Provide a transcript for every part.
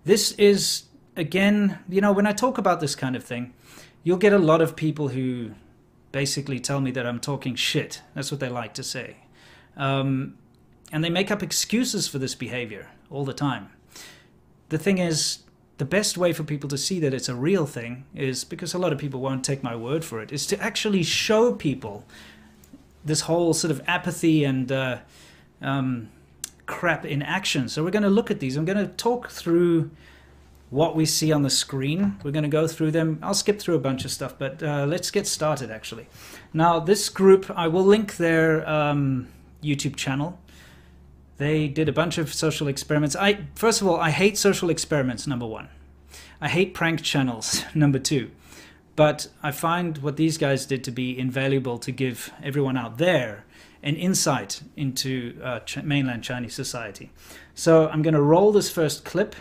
This is, again, you know, when I talk about this kind of thing, you'll get a lot of people who basically tell me that I'm talking shit. That's what they like to say. And they make up excuses for this behavior all the time. The thing is, the best way for people to see that it's a real thing is, because a lot of people won't take my word for it, is to actually show people this whole sort of apathy and crap in action. So we're going to look at these. I'm going to talk through what we see on the screen. We're going to go through them. I'll skip through a bunch of stuff, but let's get started actually. Now this group, I will link their YouTube channel. They did a bunch of social experiments. First of all, I hate social experiments, number one. I hate prank channels, number two. But I find what these guys did to be invaluable to give everyone out there an insight into mainland Chinese society. So I'm going to roll this first clip,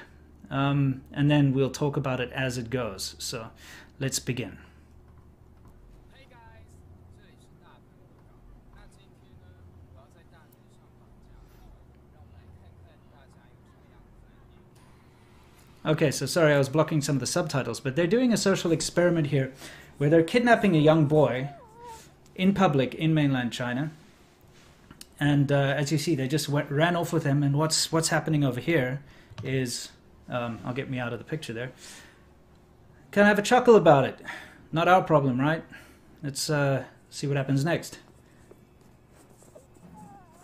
and then we'll talk about it as it goes. So let's begin. Okay, so sorry, I was blocking some of the subtitles, but they're doing a social experiment here where they're kidnapping a young boy in public in mainland China. And as you see, they just ran off with him. And what's happening over here is, I'll get me out of the picture there. Kind of have a chuckle about it. Not our problem, right? Let's see what happens next.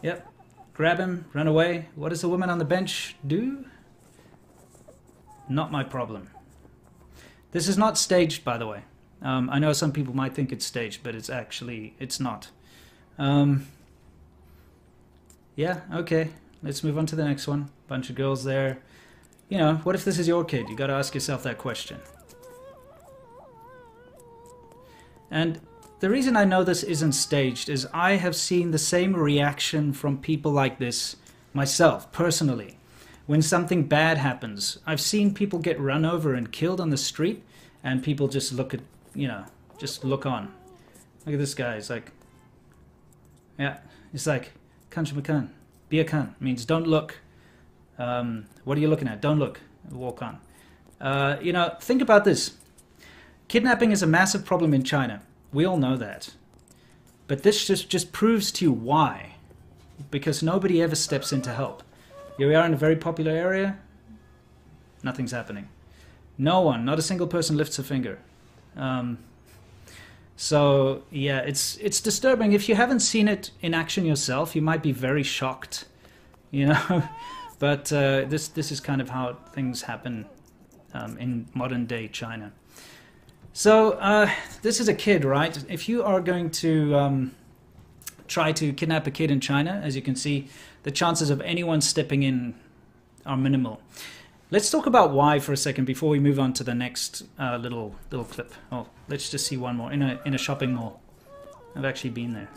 Yep, grab him, run away. What does the woman on the bench do? Not my problem. This is not staged, by the way. I know some people might think it's staged, but it's not. Yeah, okay. Let's move on to the next one. Bunch of girls there. You know, what if this is your kid? You got to ask yourself that question. And the reason I know this isn't staged is I have seen the same reaction from people like this myself, personally. When something bad happens, I've seen people get run over and killed on the street, and people just look at, you know, just look on. Look at this guy. He's like, yeah, it's like, kanchimakan, be a kan, means don't look. What are you looking at? Don't look. Walk on. You know, think about this. Kidnapping is a massive problem in China. We all know that. But this just proves to you why. Because nobody ever steps in to help. Here we are in a very popular area. Nothing's happening. No one, not a single person lifts a finger. So yeah, it's disturbing. If you haven't seen it in action yourself, you might be very shocked, you know. But this is kind of how things happen in modern day China. So this is a kid, right? If you are going to try to kidnap a kid in China, as you can see, the chances of anyone stepping in are minimal. Let's talk about why for a second before we move on to the next little clip. Oh, let's just see one more in a shopping mall. I've actually been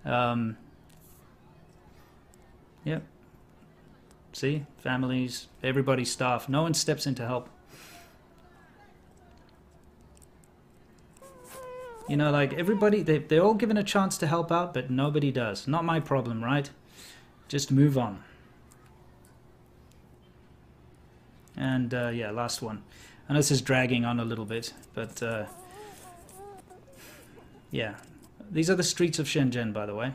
there. Yep. See, families, everybody's staff. No one steps in to help. You know, like everybody, they're all given a chance to help out, but nobody does. Not my problem, right? Just move on. And yeah, last one. I know this is dragging on a little bit, but yeah. These are the streets of Shenzhen, by the way.